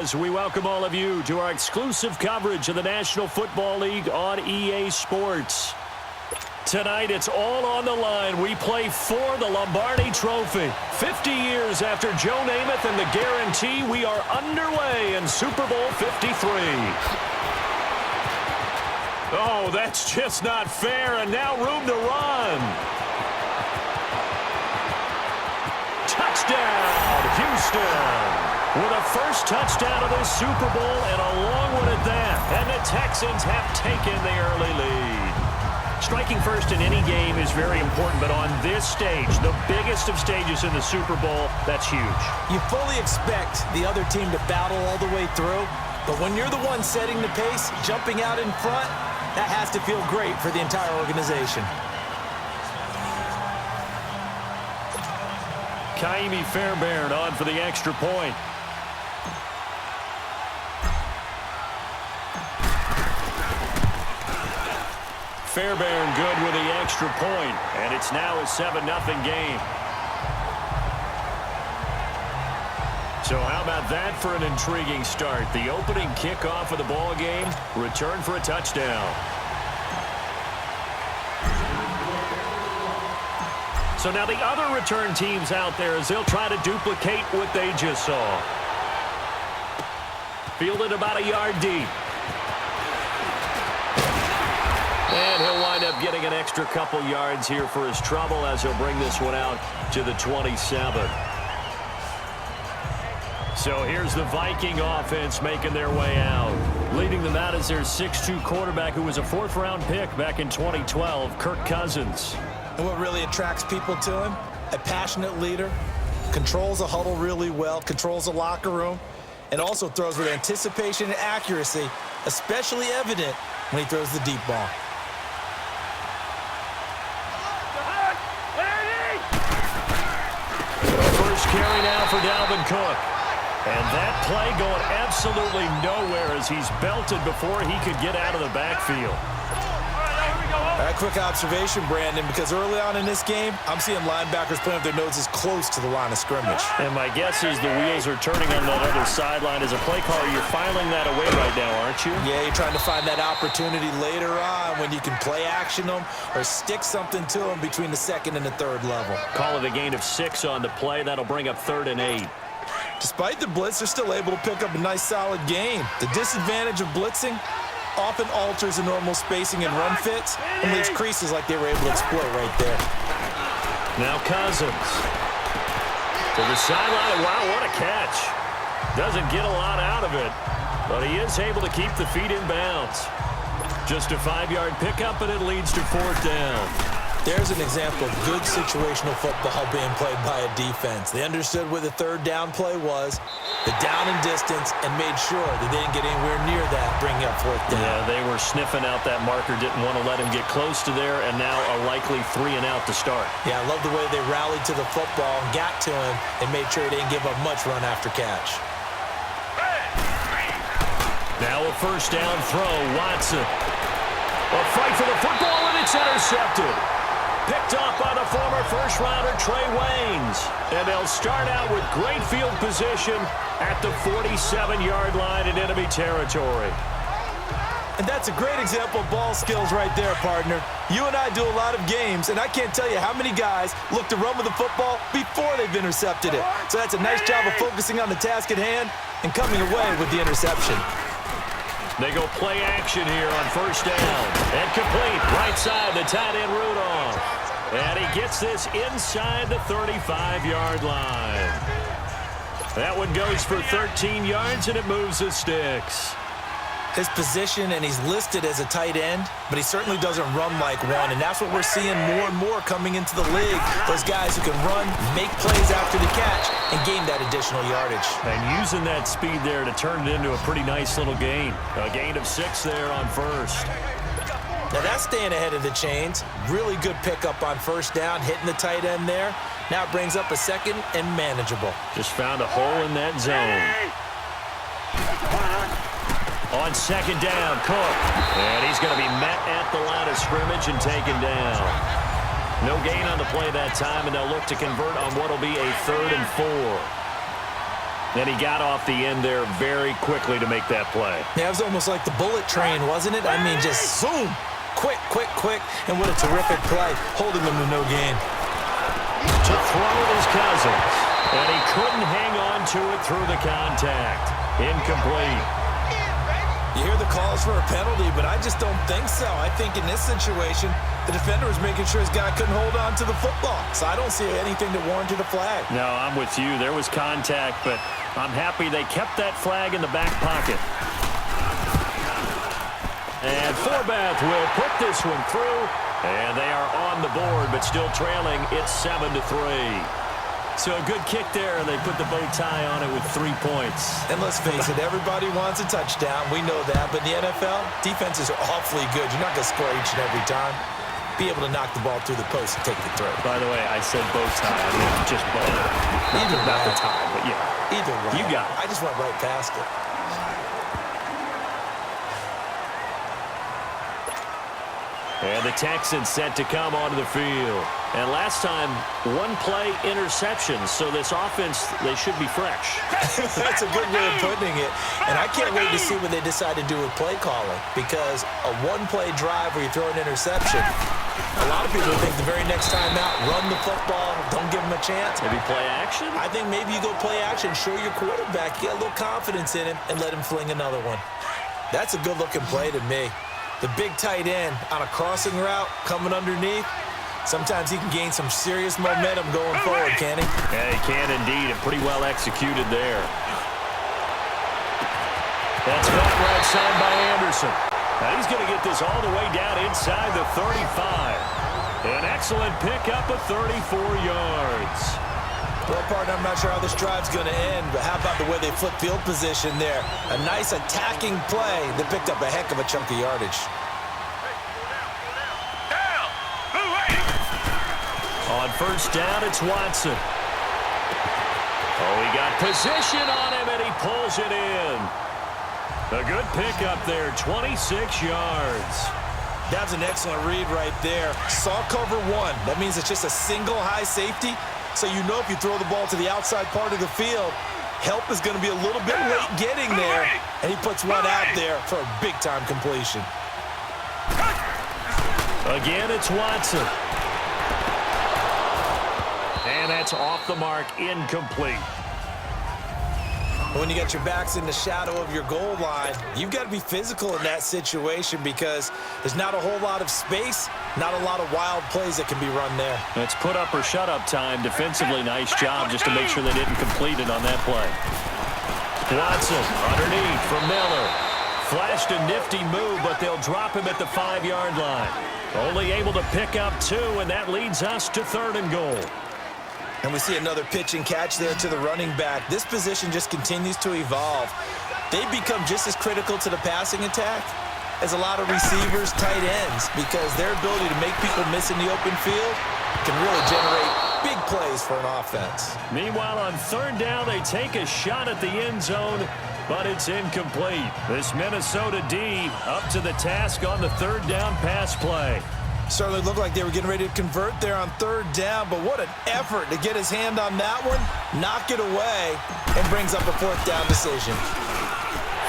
As we welcome all of you to our exclusive coverage of the National Football League on EA Sports. Tonight, it's all on the line. We play for the Lombardi Trophy. 50 years after Joe Namath and the guarantee, we are underway in Super Bowl 53. Oh, that's just not fair, and now room to run. Touchdown, Houston. With a first touchdown of this Super Bowl and a long one at that. And the Texans have taken the early lead. Striking first in any game is very important, but on this stage, the biggest of stages in the Super Bowl, that's huge. You fully expect the other team to battle all the way through, but when you're the one setting the pace, jumping out in front, that has to feel great for the entire organization. Kaimi Fairbairn on for the extra point. Fairbairn good with the extra point, and it's now a 7-0 game. So how about that for an intriguing start? The opening kickoff of the ball game, return for a touchdown. So now the other return teams out there as they'll try to duplicate what they just saw. Fielded about a yard deep. And he'll wind up getting an extra couple yards here for his trouble as he'll bring this one out to the 27. So here's the Viking offense making their way out. Leading them out is their 6'2 quarterback who was a fourth-round pick back in 2012, Kirk Cousins. And what really attracts people to him? A passionate leader, controls a huddle really well, controls the locker room, and also throws with anticipation and accuracy, especially evident when he throws the deep ball. Carry now for Dalvin Cook. And that play going absolutely nowhere as he's belted before he could get out of the backfield. A quick observation, Brandon, because early on in this game, I'm seeing linebackers playing with their noses close to the line of scrimmage. And my guess is the wheels are turning on that other sideline. As a play caller, you're filing that away right now, aren't you? Yeah, you're trying to find that opportunity later on when you can play action them or stick something to them between the second and the third level. Call it a gain of 6 on the play. That'll bring up 3rd and 8. Despite the blitz, they're still able to pick up a nice, solid gain. The disadvantage of blitzing often alters the normal spacing and run fits and leaves creases like they were able to exploit right there. Now Cousins to the sideline. Wow, what a catch. Doesn't get a lot out of it, but he is able to keep the feet in bounds. Just a 5-yard pickup, and it leads to 4th down. There's an example of good situational football being played by a defense. They understood where the 3rd down play was, the down and distance, and made sure that they didn't get anywhere near that, bringing up 4th down. Yeah, they were sniffing out that marker, didn't want to let him get close to there, and now a likely 3 and out to start. Yeah, I love the way they rallied to the football and got to him and made sure they didn't give up much run after catch. Now a 1st down throw, Watson. A fight for the football, and it's intercepted. Picked up by the former first-rounder Trey Waynes. And they'll start out with great field position at the 47-yard line in enemy territory. And that's a great example of ball skills right there, partner. You and I do a lot of games, and I can't tell you how many guys look to run with the football before they've intercepted it. So that's a nice job of focusing on the task at hand and coming away with the interception. They go play action here on 1st down. And complete. Right side, the tight end Rudolph. And he gets this inside the 35-yard line. That one goes for 13 yards, and it moves the sticks. His position, and he's listed as a tight end, but he certainly doesn't run like one, and that's what we're seeing more and more coming into the league. Those guys who can run, make plays after the catch, and gain that additional yardage. And using that speed there to turn it into a pretty nice little gain. A gain of 6 there on 1st. Now that's staying ahead of the chains. Really good pickup on 1st down, hitting the tight end there. Now it brings up a 2nd and manageable. Just found a hole in that zone. On 2nd down, Cook. And he's going to be met at the line of scrimmage and taken down. No gain on the play that time, and they'll look to convert on what will be a 3rd and 4. And he got off the end there very quickly to make that play. Yeah, it was almost like the bullet train, wasn't it? I mean, just zoom. Quick, quick, quick. And what a terrific play, holding them to no gain. To throw it is Cousins. And he couldn't hang on to it through the contact. Incomplete. You hear the calls for a penalty, but I just don't think so. I think in this situation, the defender was making sure his guy couldn't hold on to the football. So I don't see anything that warranted a flag. No, I'm with you. There was contact, but I'm happy they kept that flag in the back pocket. And Forbath will put this one through. And they are on the board, but still trailing. It's 7-3. So a good kick there, and they put the bow tie on it with 3 points. And let's face it, everybody wants a touchdown. We know that. But in the NFL, defenses are awfully good. You're not going to score each and every time. Be able to knock the ball through the post and take the throw. By the way, I said bow tie. I mean, just bow. Not the tie, but yeah. Either way. You got it. I just went right past it. And the Texans set to come onto the field. And last time, one-play interceptions. So this offense, they should be fresh. That's a good way of putting it. And I can't wait to see what they decide to do with play calling. Because a one-play drive where you throw an interception, a lot of people think the very next time out, run the football, don't give them a chance. Maybe play action? I think maybe you go play action, show your quarterback, get a little confidence in him, and let him fling another one. That's a good-looking play to me. The big tight end on a crossing route coming underneath. Sometimes he can gain some serious momentum going forward, can he? Yeah, he can indeed, and pretty well executed there. That's caught right side by Anderson. Now he's going to get this all the way down inside the 35. An excellent pickup of 34 yards. Well, partner, I'm not sure how this drive's going to end, but how about the way they flip field position there? A nice attacking play that picked up a heck of a chunk of yardage. On first down, it's Watson. Oh, he got position on him, and he pulls it in. A good pickup there, 26 yards. That's an excellent read right there. Saw cover one. That means it's just a single high safety. So you know if you throw the ball to the outside part of the field, help is going to be a little bit late getting there. And he puts one out there for a big-time completion. Again, it's Watson. And that's off the mark, incomplete. When you got your backs in the shadow of your goal line, you've got to be physical in that situation because there's not a whole lot of space, not a lot of wild plays that can be run there. It's put up or shut up time. Defensively, nice job just to make sure they didn't complete it on that play. Watson underneath for Miller. Flashed a nifty move, but they'll drop him at the 5-yard line. Only able to pick up 2, and that leads us to 3rd and goal. And we see another pitch and catch there to the running back. This position just continues to evolve. They become just as critical to the passing attack as a lot of receivers, tight ends, because their ability to make people miss in the open field can really generate big plays for an offense. Meanwhile, on 3rd down, they take a shot at the end zone, but it's incomplete. This Minnesota D up to the task on the 3rd down pass play. Certainly looked like they were getting ready to convert there on 3rd down, but what an effort to get his hand on that one, knock it away, and brings up a 4th down decision.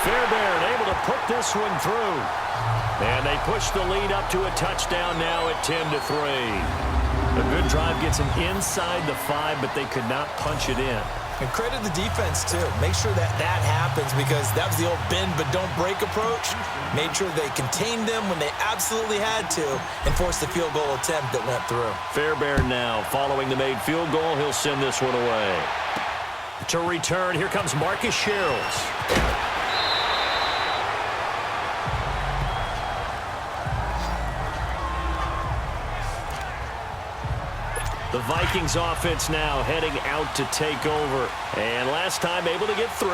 Fairbairn able to put this one through. And they push the lead up to a touchdown now at 10-3. A good drive gets them inside the 5, but they could not punch it in. And credit the defense, too. Make sure that happens because that was the old bend but don't break approach. Made sure they contained them when they absolutely had to and forced the field goal attempt that went through. Fairbairn now following the made field goal. He'll send this one away. To return, here comes Marcus Sherrills. The Vikings offense now heading out to take over. And last time able to get 3.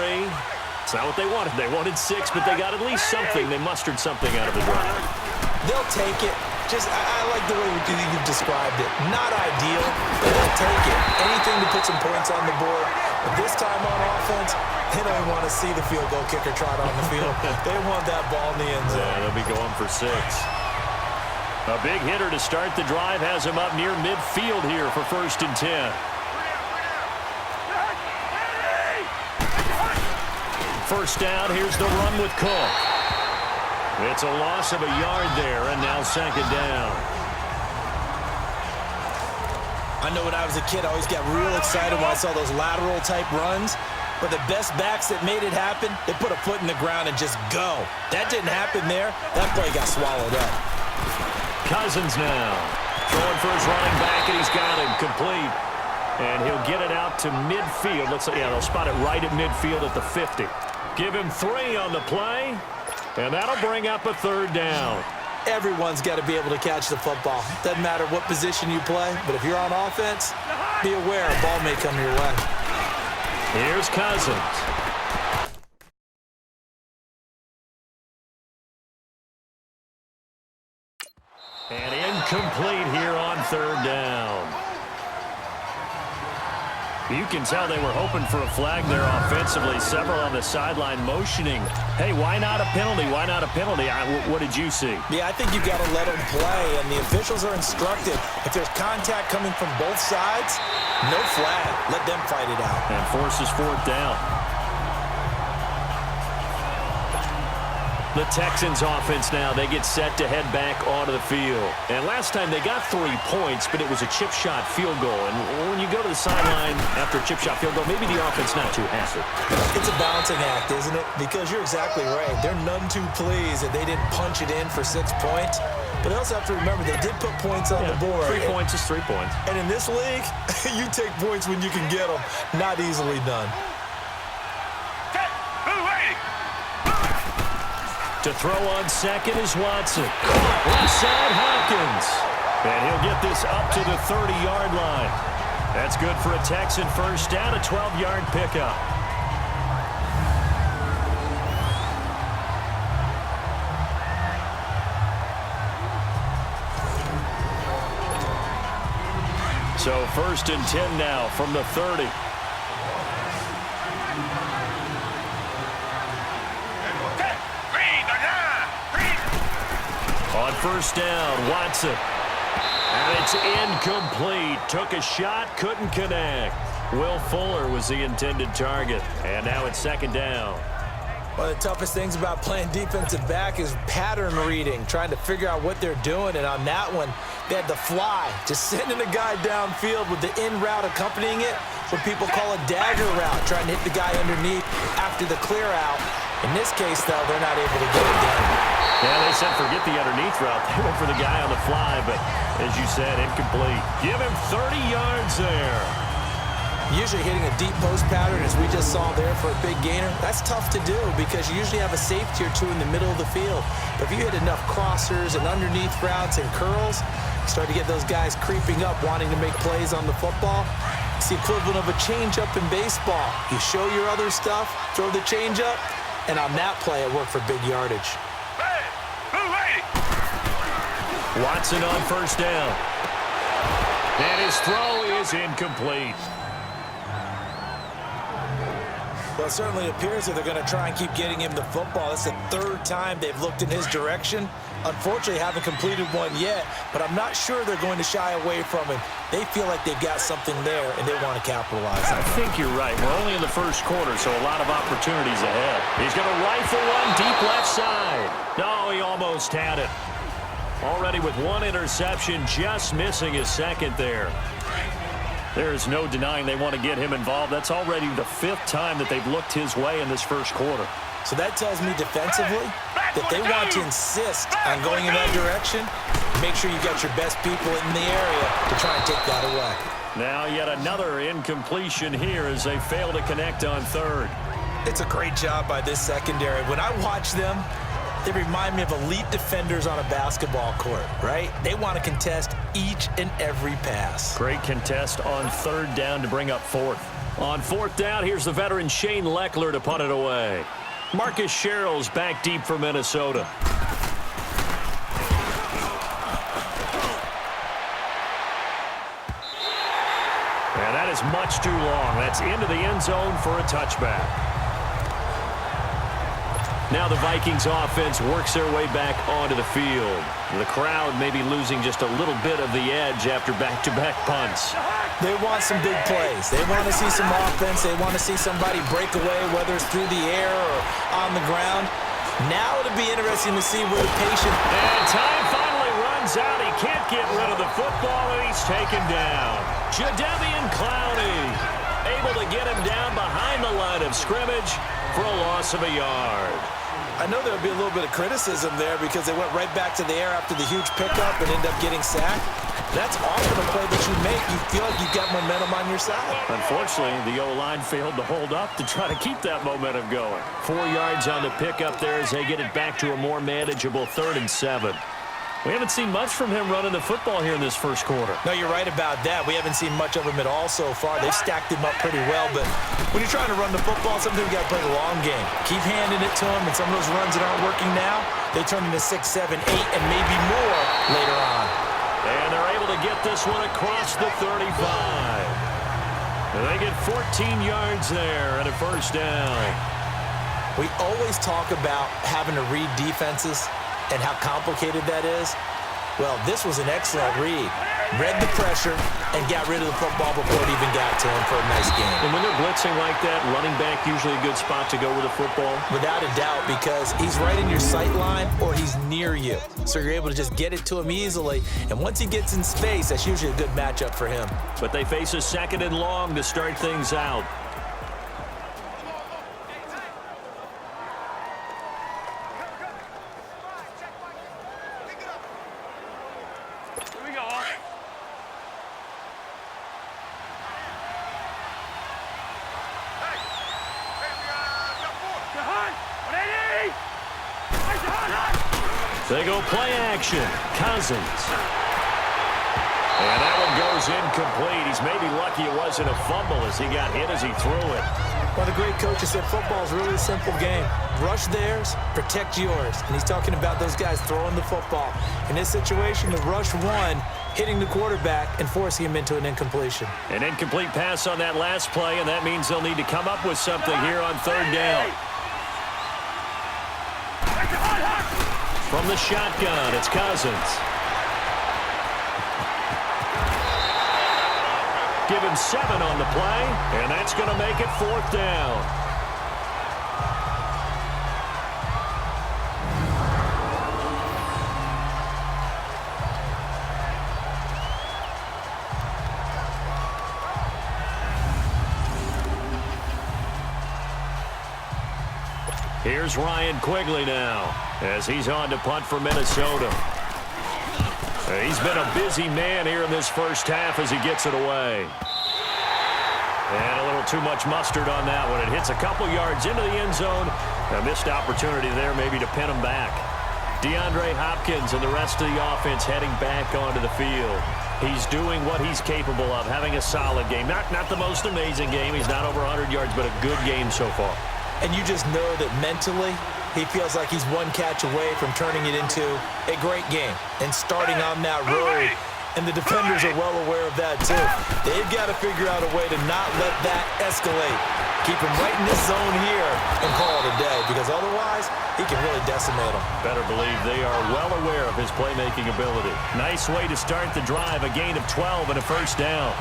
It's not what they wanted. They wanted 6, but they got at least something. They mustered something out of the drive. They'll take it. I like the way you've described it. Not ideal, but they'll take it. Anything to put some points on the board. But this time on offense, they don't want to see the field goal kicker trot on the field. They want that ball in the end zone. Yeah, they'll be going for 6. A big hitter to start the drive has him up near midfield here for 1st and 10. first down. Here's the run with Cook. It's a loss of a yard there, and now second down. I know when I was a kid, I always got real excited when I saw those lateral-type runs. But the best backs that made it happen, they put a foot in the ground and just go. That didn't happen there. That play got swallowed up. Cousins now. Throwing for his running back, and he's got him complete. And he'll get it out to midfield. They'll spot it right at midfield at the 50. Give him 3 on the play, and that'll bring up a third down. Everyone's got to be able to catch the football. Doesn't matter what position you play, but if you're on offense, be aware a ball may come your way. Here's Cousins. And incomplete here on third down. You can tell they were hoping for a flag there offensively. Several on the sideline motioning. Hey, why not a penalty? Why not a penalty? What did you see? Yeah, I think you've got to let them play, and the officials are instructed. If there's contact coming from both sides, no flag. Let them fight it out. And forces fourth down. The Texans offense now, they get set to head back onto the field. And last time they got 3 points, but it was a chip shot field goal. And when you go to the sideline after a chip shot field goal, maybe the offense not too happy. It's a balancing act, isn't it? Because you're exactly right. They're none too pleased that they didn't punch it in for 6 points. But they also have to remember they did put points on the board. 3 points is 3 points. And in this league, you take points when you can get them. Not easily done. To throw on second is Watson. Left side, Hopkins. And he'll get this up to the 30-yard line. That's good for a Texan first down, a 12-yard pickup. So first and 10 now from the 30. On first down, Watson. And it's incomplete. Took a shot, couldn't connect. Will Fuller was the intended target. And now it's second down. One of the toughest things about playing defensive back is pattern reading, trying to figure out what they're doing. And on that one, they had the fly, just sending a guy downfield with the in route accompanying it, what people call a dagger route, trying to hit the guy underneath after the clear out. In this case, though, they're not able to get it done. Yeah, they said forget the underneath route. They went for the guy on the fly, but as you said, incomplete. Give him 30 yards there. Usually hitting a deep post pattern, as we just saw there for a big gainer, that's tough to do because you usually have a safety or two in the middle of the field. But if you hit enough crossers and underneath routes and curls, you start to get those guys creeping up, wanting to make plays on the football. It's the equivalent of a changeup in baseball. You show your other stuff, throw the changeup, and on that play, it worked for big yardage. Watson on first down. And his throw is incomplete. Well, it certainly appears that they're going to try and keep getting him the football. That's the 3rd time they've looked in his direction. Unfortunately, haven't completed one yet, but I'm not sure they're going to shy away from him. They feel like they've got something there, and they want to capitalize on it. I think you're right. We're only in the first quarter, so a lot of opportunities ahead. He's going to rifle one deep left side. No, he almost had it. Already with 1 interception, just missing his second there. There's no denying they want to get him involved. That's already the 5th time that they've looked his way in this first quarter. So that tells me defensively that they want to insist on going in that direction. Make sure you got your best people in the area to try and take that away. Now yet another incompletion here as they fail to connect on third. It's a great job by this secondary. When I watch them, they remind me of elite defenders on a basketball court, right? They want to contest each and every pass. Great contest on third down to bring up fourth. On fourth down, here's the veteran Shane Leckler to punt it away. Marcus Sherrill's back deep for Minnesota. And that is much too long. That's into the end zone for a touchback. Now the Vikings offense works their way back onto the field. The crowd may be losing just a little bit of the edge after back-to-back punts. They want some big plays. They want to see some offense. They want to see somebody break away, whether it's through the air or on the ground. Now it'll be interesting to see where the patient... And time finally runs out. He can't get rid of the football, and he's taken down. Jadeveon Clowney able to get him down behind the line of scrimmage for a loss of a yard. I know there'll be a little bit of criticism there because they went right back to the air after the huge pickup and ended up getting sacked. That's often a play that you make. You feel like you've got momentum on your side. Unfortunately, the O-line failed to hold up to try to keep that momentum going. 4 yards on the pickup there as they get it back to a more manageable 3rd and 7. We haven't seen much from him running the football here in this first quarter. No, you're right about that. We haven't seen much of him at all so far. They've stacked him up pretty well, but when you're trying to run the football, sometimes you got to play the long game. Keep handing it to him, and some of those runs that aren't working now, they turn into 6, 7, 8, and maybe more later on. And they're able to get this one across the 35. And they get 14 yards there and a first down. We always talk about having to read defenses and how complicated that is. Well, this was an excellent read. Read the pressure and got rid of the football before it even got to him for a nice game. And when they're blitzing like that, running back usually a good spot to go with the football? Without a doubt, because he's right in your sight line or he's near you. So you're able to just get it to him easily. And once he gets in space, that's usually a good matchup for him. But they face a 2nd and long to start things out. They go play action. Cousins. And that one goes incomplete. He's maybe lucky it wasn't a fumble as he got hit as he threw it. Well, the great coach said football is really a simple game. Rush theirs, protect yours. And he's talking about those guys throwing the football. In this situation, the rush one, hitting the quarterback and forcing him into an incompletion. An incomplete pass on that last play, and that means they'll need to come up with something here on 3rd down. From the shotgun, it's Cousins. Give him 7 on the play, and that's going to make it 4th down. Here's Ryan Quigley now as he's on to punt for Minnesota. He's been a busy man here in this first half as he gets it away. And a little too much mustard on that one. It hits a couple yards into the end zone. A missed opportunity there maybe to pin him back. DeAndre Hopkins and the rest of the offense heading back onto the field. He's doing what he's capable of, having a solid game. Not the most amazing game. He's not over 100 yards, but a good game so far. And you just know that mentally he feels like he's one catch away from turning it into a great game and starting on that road. And the defenders are well aware of that too. They've got to figure out a way to not let that escalate. Keep him right in this zone here and call it a day, because otherwise he can really decimate them. Better believe they are well aware of his playmaking ability. Nice way to start the drive, a gain of 12 and a first down.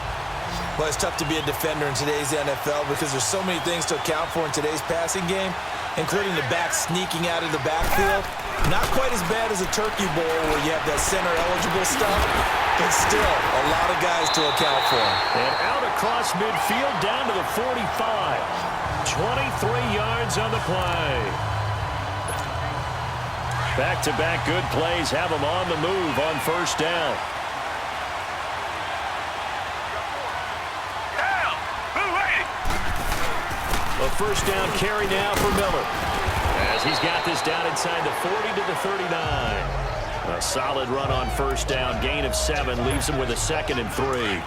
Well, it's tough to be a defender in today's NFL because there's so many things to account for in today's passing game, including the back sneaking out of the backfield. Not quite as bad as a turkey bowl where you have that center-eligible stuff, but still a lot of guys to account for. And out across midfield down to the 45. 23 yards on the play. Back-to-back good plays have them on the move on first down. A first down carry now for Miller, as he's got this down inside the 40 to the 39. A solid run on first down, gain of 7, leaves him with a 2nd and 3.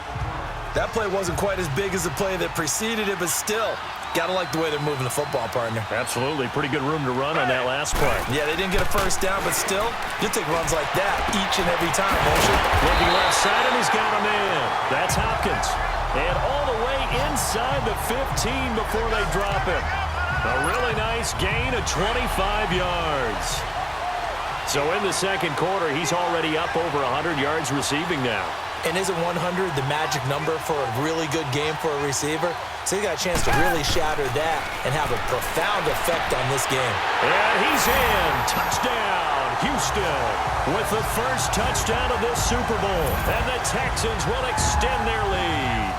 That play wasn't quite as big as the play that preceded it, but still, gotta like the way they're moving the football, partner. Absolutely, pretty good room to run on that last play. Yeah, they didn't get a first down, but still, you'll take runs like that each and every time, won't you? Looking left side, and he's got him in. That's Hopkins. And all the way inside the 15 before they drop him. A really nice gain of 25 yards. So in the second quarter, he's already up over 100 yards receiving now. And isn't 100 the magic number for a really good game for a receiver? So he got a chance to really shatter that and have a profound effect on this game. And he's in. Touchdown, Houston, with the first touchdown of this Super Bowl. And the Texans will extend their lead.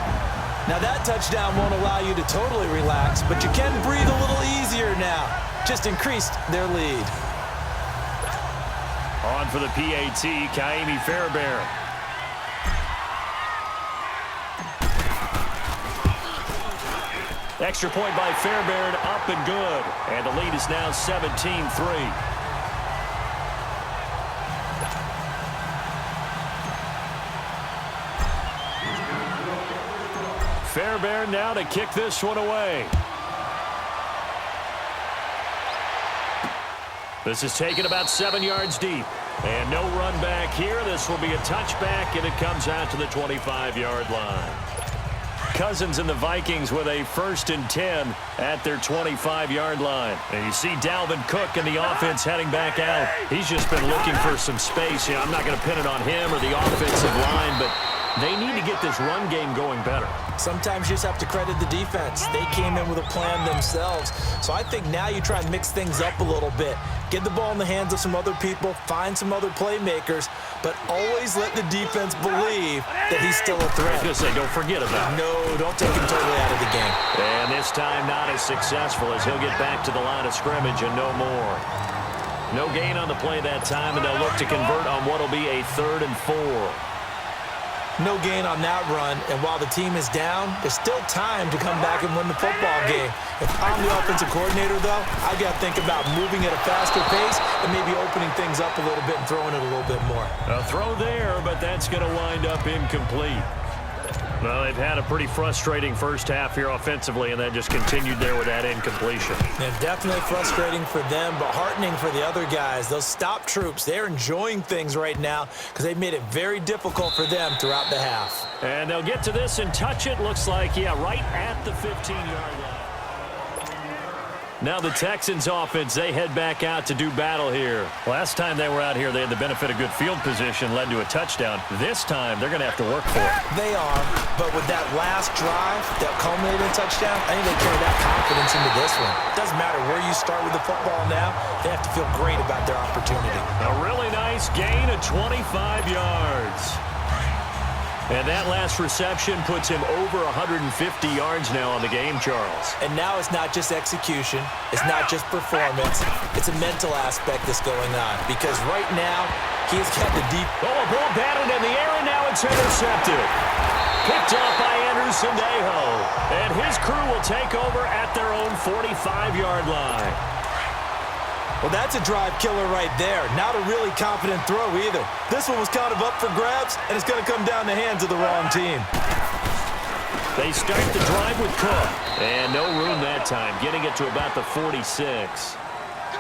Now that touchdown won't allow you to totally relax, but you can breathe a little easier now. Just increased their lead. On for the PAT, Kaimi Fairbairn. Extra point by Fairbairn, up and good. And the lead is now 17-3. Fairbairn now to kick this one away. This is taken about 7 yards deep. And no run back here. This will be a touchback, and it comes out to the 25-yard line. Cousins and the Vikings with a 1st and 10 at their 25-yard line. And you see Dalvin Cook and the offense heading back out. He's just been looking for some space. Yeah, I'm not going to pin it on him or the offensive line, but they need to get this run game going better. Sometimes you just have to credit the defense. They came in with a plan themselves. So I think now you try and mix things up a little bit. Get the ball in the hands of some other people, find some other playmakers, but always let the defense believe that he's still a threat. I was going to say, don't forget about it. No, don't take him totally out of the game. And this time not as successful as he'll get back to the line of scrimmage and no more. No gain on the play that time, and they'll look to convert on what will be a 3rd and 4. No gain on that run, and while the team is down, there's still time to come back and win the football game. If I'm the offensive coordinator, though, I've got to think about moving at a faster pace and maybe opening things up a little bit and throwing it a little bit more. A throw there, but that's going to wind up incomplete. Well, they've had a pretty frustrating first half here offensively, and then just continued there with that incompletion. And definitely frustrating for them, but heartening for the other guys. Those stop troops, they're enjoying things right now because they've made it very difficult for them throughout the half. And they'll get to this and touch it. Looks like, yeah, right at the 15-yard line. Now the Texans offense, they head back out to do battle here. Last time they were out here, they had the benefit of good field position, led to a touchdown. This time, they're going to have to work for it. They are, but with that last drive that culminated in a touchdown, I think they carry that confidence into this one. It doesn't matter where you start with the football now, they have to feel great about their opportunity. A really nice gain of 25 yards. And that last reception puts him over 150 yards now on the game, Charles. And now it's not just execution. It's not just performance. It's a mental aspect that's going on. Because right now, he's got the deep... Oh, a ball batted in the air, and now it's intercepted. Picked up by Anderson Dejo. And his crew will take over at their own 45-yard line. Well, that's a drive killer right there. Not a really confident throw either. This one was kind of up for grabs, and it's going to come down the hands of the wrong team. They start the drive with Cook. And no room that time, getting it to about the 46.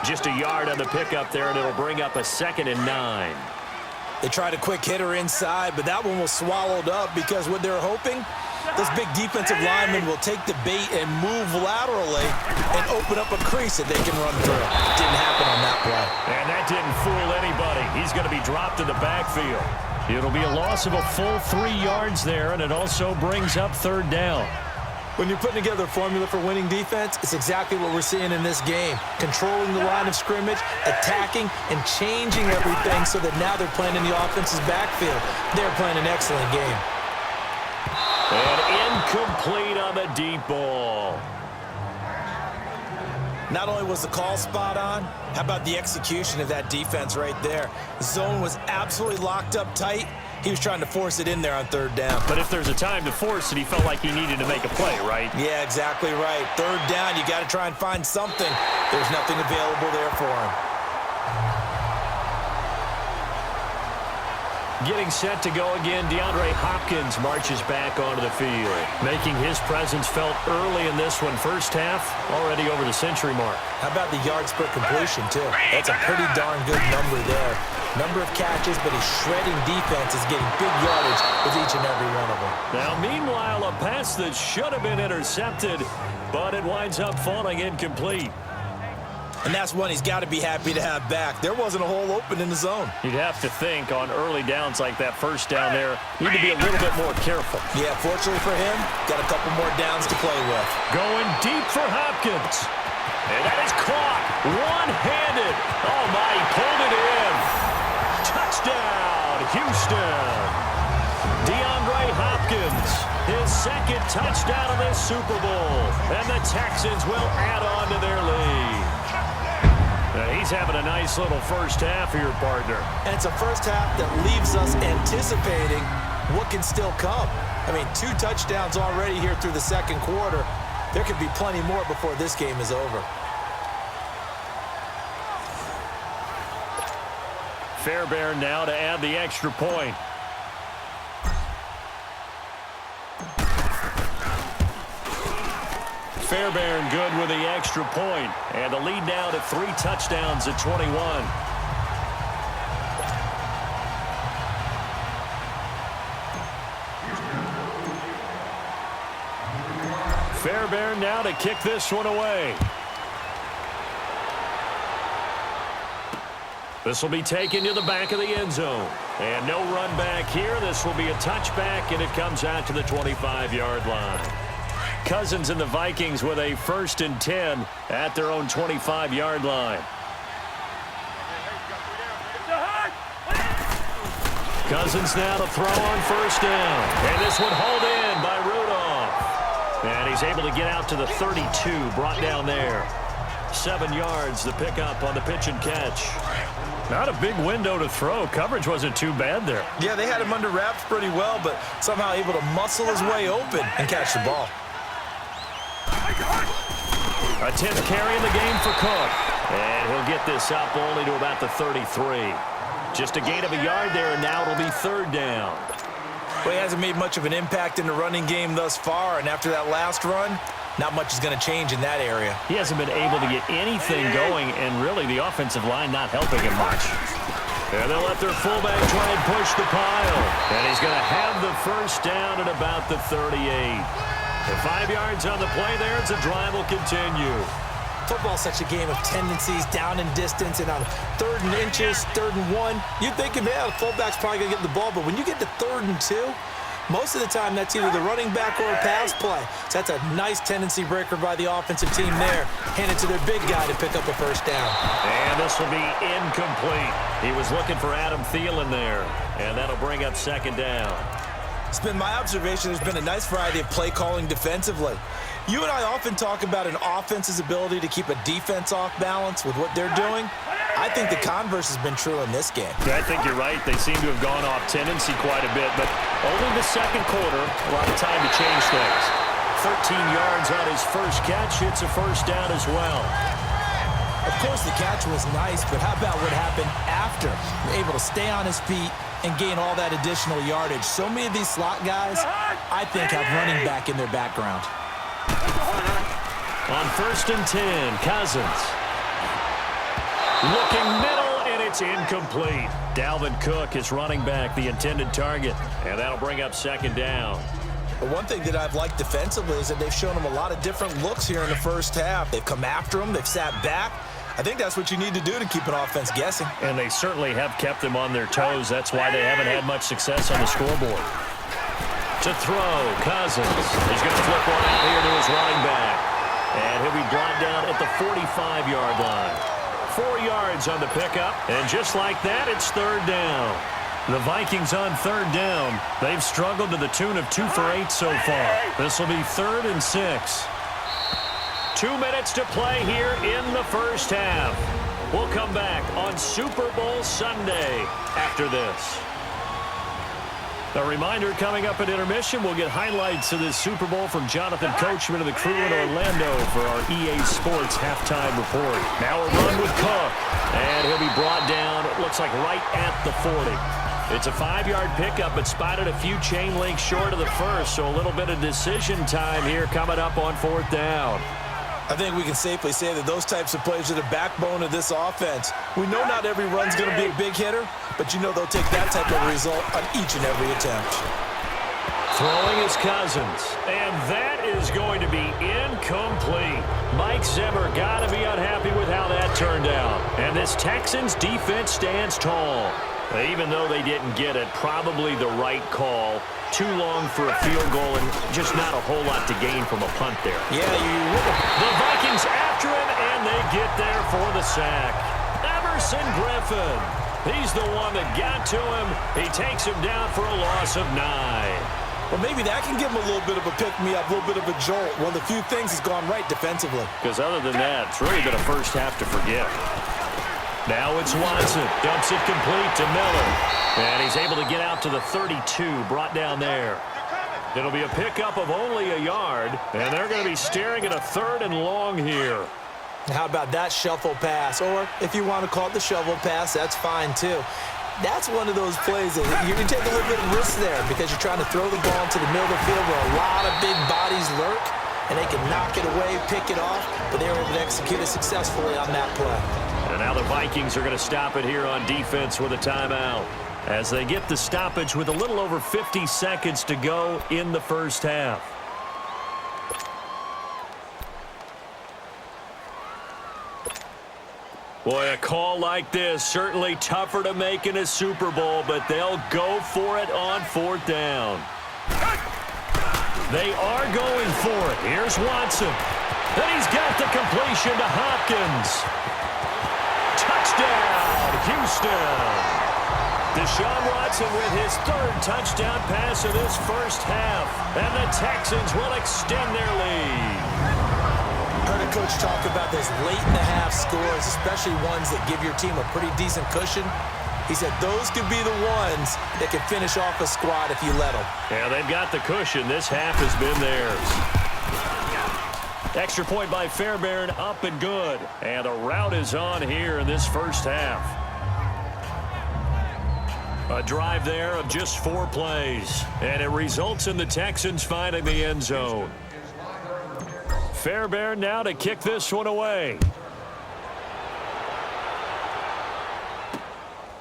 Just a yard on the pickup there, and it'll bring up a 2nd and 9. They tried a quick hitter inside, but that one was swallowed up because what they're hoping, those big defensive linemen will take the bait and move laterally and open up a crease that they can run through. Didn't happen on that play. And that didn't fool anybody. He's going to be dropped in the backfield. It'll be a loss of a full 3 yards there, and it also brings up 3rd down. When you're putting together a formula for winning defense, it's exactly what we're seeing in this game. Controlling the line of scrimmage, attacking, and changing everything so that now they're playing in the offense's backfield. They're playing an excellent game. And incomplete on the deep ball. Not only was the call spot on, how about the execution of that defense right there? The zone was absolutely locked up tight. He was trying to force it in there on 3rd down. But if there's a time to force it, he felt like he needed to make a play, right? Yeah, exactly right. 3rd down, you got to try and find something. There's nothing available there for him. Getting set to go again, DeAndre Hopkins marches back onto the field, making his presence felt early in this one. First half, already over the century mark. How about the yards per completion, too? That's a pretty darn good number there. Number of catches, but his shredding defense is getting big yardage with each and every one of them. Now, meanwhile, a pass that should have been intercepted, but it winds up falling incomplete. And that's one he's got to be happy to have back. There wasn't a hole open in the zone. You'd have to think on early downs like that first down there, need to be a little bit more careful. Yeah, fortunately for him, got a couple more downs to play with. Going deep for Hopkins. And that is caught one-handed. Oh, my, he pulled it in. Touchdown, Houston. DeAndre Hopkins, his second touchdown of this Super Bowl. And the Texans will add on to their lead. He's having a nice little first half here, partner. And it's a first half that leaves us anticipating what can still come. I mean, 2 touchdowns already here through the second quarter. There could be plenty more before this game is over. Fairbairn now to add the extra point. Fairbairn good with the extra point. And the lead now to 3 touchdowns at 21. Fairbairn now to kick this one away. This will be taken to the back of the end zone. And no run back here. This will be a touchback, and it comes out to the 25-yard line. Cousins and the Vikings with a 1st and 10 at their own 25-yard line. Cousins now to throw on first down. And this one hauled in by Rudolph. And he's able to get out to the 32, brought down there. 7 yards, the pickup on the pitch and catch. Not a big window to throw. Coverage wasn't too bad there. Yeah, they had him under wraps pretty well, but somehow able to muscle his way open and catch the ball. A 10th carry in the game for Cook. And he'll get this up only to about the 33. Just a gain of a yard there, and now it'll be 3rd down. Well, he hasn't made much of an impact in the running game thus far, and after that last run, not much is going to change in that area. He hasn't been able to get anything going, and really the offensive line not helping him much. And they'll let their fullback try and push the pile. And he's going to have the first down at about the 38. The 5 yards on the play there as the drive will continue. Football's such a game of tendencies, down and distance, and on 3rd and inches, 3rd and 1. You'd think, man, the fullback's probably going to get the ball, but when you get to 3rd and 2, most of the time that's either the running back or a pass play. So that's a nice tendency breaker by the offensive team there. Hand it to their big guy to pick up a first down. And this will be incomplete. He was looking for Adam Thielen there, and that'll bring up 2nd down. It's been my observation there's been a nice variety of play calling defensively. You and I often talk about an offense's ability to keep a defense off balance with what they're doing. I think the converse has been true in this game. I think you're right. They seem to have gone off tendency quite a bit, but only the second quarter, a lot of time to change things. 13 yards on his first catch. It's a first down as well. Of course, the catch was nice, but how about what happened after? Able to stay on his feet and gain all that additional yardage. So many of these slot guys, I think, have running back in their background. On 1st and 10, Cousins. Looking middle, and it's incomplete. Dalvin Cook is running back, the intended target, and that'll bring up 2nd down. But one thing that I've liked defensively is that they've shown him a lot of different looks here in the first half. They've come after him. They've sat back. I think that's what you need to do to keep an offense guessing. And they certainly have kept them on their toes. That's why they haven't had much success on the scoreboard. To throw, Cousins. He's going to flip one out here to his running back. And he'll be brought down at the 45-yard line. 4 yards on the pickup. And just like that, it's 3rd down. The Vikings on 3rd down. They've struggled to the tune of 2 for 8 so far. This will be 3rd and 6. 2 minutes to play here in the first half. We'll come back on Super Bowl Sunday after this. A reminder, coming up at intermission, we'll get highlights of this Super Bowl from Jonathan Coachman of the crew in Orlando for our EA Sports halftime report. Now a run with Cook, and he'll be brought down, it looks like right at the 40. It's a 5-yard pickup, but spotted a few chain links short of the first, so a little bit of decision time here coming up on 4th down. I think we can safely say that those types of plays are the backbone of this offense. We know not every run's going to be a big hitter, but you know they'll take that type of result on each and every attempt. Throwing is Cousins, and that is going to be incomplete. Mike Zimmer got to be unhappy with how that turned out. And this Texans defense stands tall. Even though they didn't get it, probably the right call. Too long for a field goal and just not a whole lot to gain from a punt there. Yeah, you would have. The Vikings after him, and they get there for the sack. Everson Griffin. He's the one that got to him. He takes him down for a loss of 9. Well, maybe that can give him a little bit of a pick-me-up, a little bit of a jolt. One of the few things has gone right defensively. Because other than that, it's really been a first half to forget. Now it's Watson. Dumps it complete to Miller. And he's able to get out to the 32, brought down there. It'll be a pickup of only a yard, and they're going to be staring at a 3rd and long here. How about that shuffle pass? Or if you want to call it the shovel pass, that's fine too. That's one of those plays that you can take a little bit of risk there because you're trying to throw the ball into the middle of the field where a lot of big bodies lurk, and they can knock it away, pick it off, but they were able to execute it successfully on that play. And now the Vikings are going to stop it here on defense with a timeout as they get the stoppage with a little over 50 seconds to go in the first half. Boy, a call like this, certainly tougher to make in a Super Bowl, but they'll go for it on 4th down. They are going for it. Here's Watson. And he's got the completion to Hopkins. Touchdown, Houston. Deshaun Watson with his 3rd touchdown pass of this first half. And the Texans will extend their lead. Heard a coach talk about those late-in-the-half scores, especially ones that give your team a pretty decent cushion. He said those could be the ones that can finish off a squad if you let them. Yeah, they've got the cushion. This half has been theirs. Extra point by Fairbairn, up and good. And the route is on here in this first half. A drive there of just 4 plays. And it results in the Texans finding the end zone. Fairbairn now to kick this one away.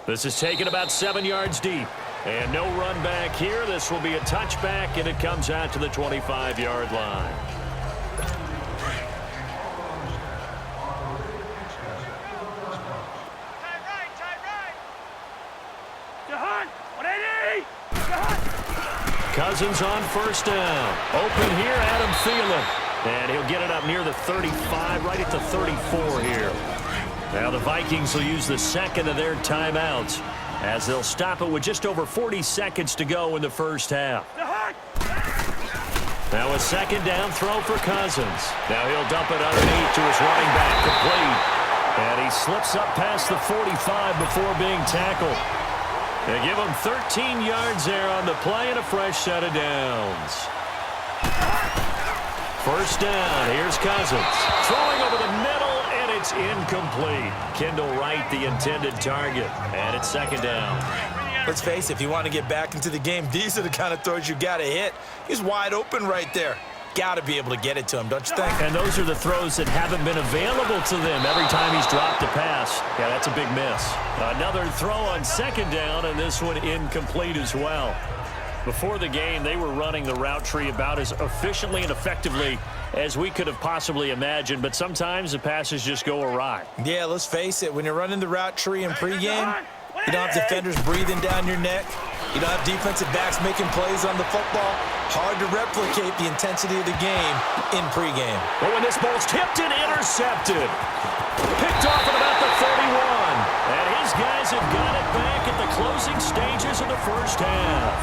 This is taken about 7 yards deep. And no run back here. This will be a touchback, and it comes out to the 25-yard line. Cousins on first down. Open here, Adam Thielen. And he'll get it up near the 35, right at the 34 here. Now the Vikings will use the second of their timeouts as they'll stop it with just over 40 seconds to go in the first half. Now a second down throw for Cousins. Now he'll dump it underneath to his running back, complete. And he slips up past the 45 before being tackled. They give him 13 yards there on the play and a fresh set of downs. First down, here's Cousins. Throwing over the middle, and it's incomplete. Kendall Wright, the intended target. And it's second down. Let's face it, if you want to get back into the game, these are the kind of throws you got to hit. He's wide open right there. Got to be able to get it to him, don't you think? And those are the throws that haven't been available to them every time he's dropped a pass. Yeah, that's a big miss. Another throw on second down, and this one incomplete as well. Before the game, they were running the route tree about as efficiently and effectively as we could have possibly imagined, but sometimes the passes just go awry. Yeah, let's face it. When you're running the route tree in pregame, you don't have defenders breathing down your neck. You don't have defensive backs making plays on the football. Hard to replicate the intensity of the game in pregame. But when this ball's tipped and intercepted, picked off at about the 31. And his guys have got it back at the closing stages of the first half.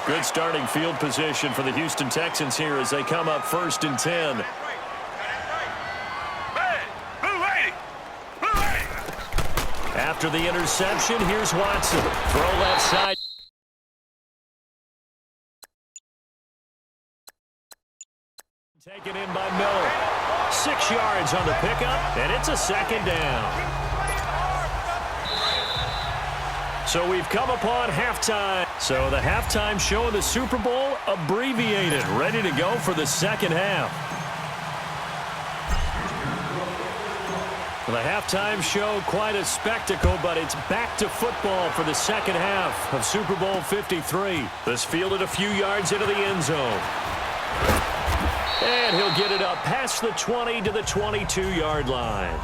Good starting field position for the Houston Texans here as they come up 1st and 10. After the interception, here's Watson. Throw left side. Taken in by Miller. 6 yards on the pickup, and it's a second down. So we've come upon halftime. So the halftime show of the Super Bowl abbreviated, ready to go for the second half. The halftime show, quite a spectacle, but it's back to football for the second half of Super Bowl 53. This fielded a few yards into the end zone. And he'll get it up past the 20 to the 22-yard line.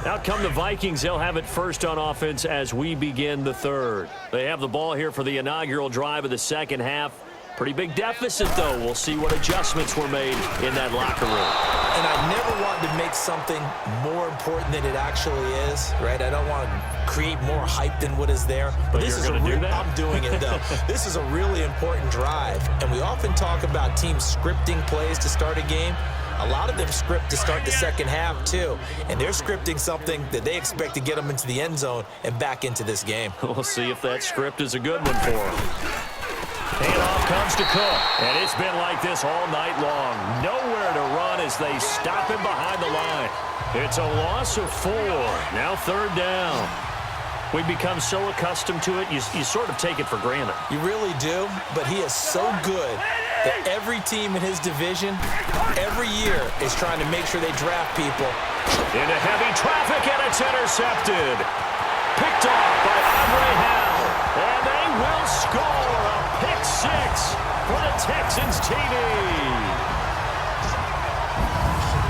Out come the Vikings. They'll have it first on offense as we begin the third. They have the ball here for the inaugural drive of the second half. Pretty big deficit, though. We'll see what adjustments were made in that locker room. And I never want to make something more important than it actually is, right? I don't want to create more hype than what is there. But this is going to do that? I'm doing it, though. This is a really important drive. And we often talk about teams scripting plays to start a game. A lot of them script to start the second half, too. And they're scripting something that they expect to get them into the end zone and back into this game. We'll see if that script is a good one for them. Handoff comes to Cook, and it's been like this all night long. Nowhere to run as they stop him behind the line. It's a loss of 4. Now third down. We've become so accustomed to it, you sort of take it for granted. You really do, but he is so good that every team in his division, every year, is trying to make sure they draft people. Into heavy traffic, and it's intercepted. Picked off by Andre Howell, and they will score a pick 6 for the Texans TD.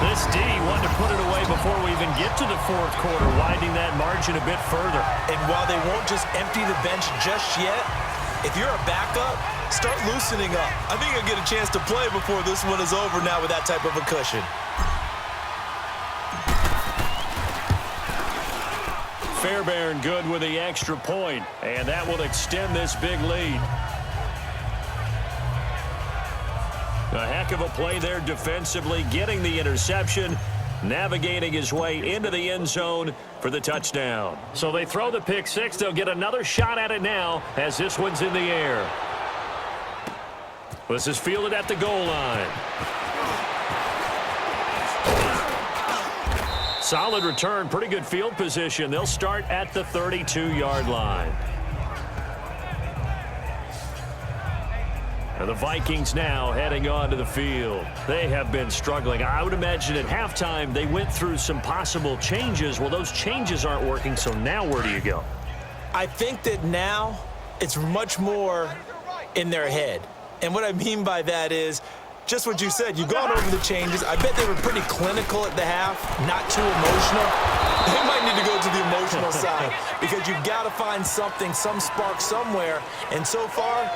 This D wanted to put it away before we even get to the fourth quarter, widening that margin a bit further. And while they won't just empty the bench just yet, if you're a backup, start loosening up. I think you'll get a chance to play before this one is over now with that type of a cushion. Fairbairn good with the extra point, and that will extend this big lead. A heck of a play there defensively, getting the interception, navigating his way into the end zone for the touchdown. So they throw the pick 6. They'll get another shot at it now as this one's in the air. This is fielded at the goal line. Solid return, pretty good field position. They'll start at the 32-yard line. And the Vikings now heading onto the field. They have been struggling. I would imagine at halftime they went through some possible changes. Well, those changes aren't working, so now where do you go? I think that now it's much more in their head. And what I mean by that is just what you said. You've gone over the changes. I bet they were pretty clinical at the half, not too emotional. They might need to go to the emotional side because you've got to find something, some spark somewhere. And so far,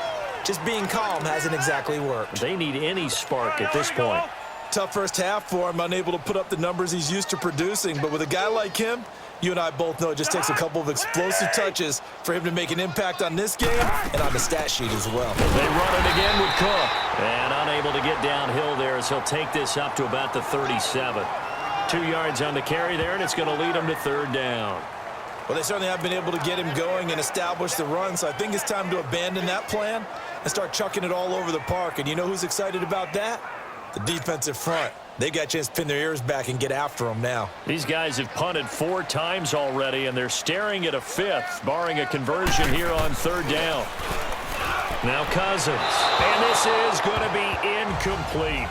just being calm hasn't exactly worked. They need any spark at this point. Tough first half for him, unable to put up the numbers he's used to producing. But with a guy like him, you and I both know it just takes a couple of explosive touches for him to make an impact on this game and on the stat sheet as well. They run it again with Cook. And unable to get downhill there as he'll take this up to about the 37. 2 yards on the carry there, and it's going to lead him to third down. Well, they certainly have been able to get him going and establish the run, so I think it's time to abandon that plan and start chucking it all over the park. And you know who's excited about that? The defensive front. They got a chance to pin their ears back and get after them now. These guys have punted 4 times already, and they're staring at a 5th, barring a conversion here on third down. Now Cousins, and this is going to be incomplete.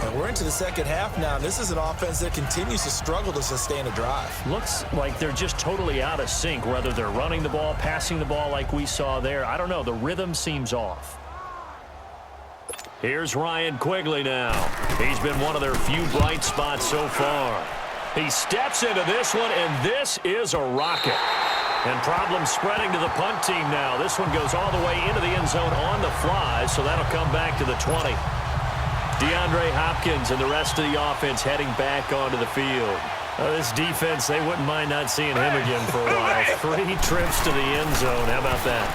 And we're into the second half now. This is an offense that continues to struggle to sustain a drive. Looks like they're just totally out of sync, whether they're running the ball, passing the ball like we saw there. I don't know. The rhythm seems off. Here's Ryan Quigley now. He's been one of their few bright spots so far. He steps into this one, and this is a rocket. And problems spreading to the punt team now. This one goes all the way into the end zone on the fly, so that'll come back to the 20. DeAndre Hopkins and the rest of the offense heading back onto the field. This defense, they wouldn't mind not seeing him again for a while. 3 trips to the end zone. How about that?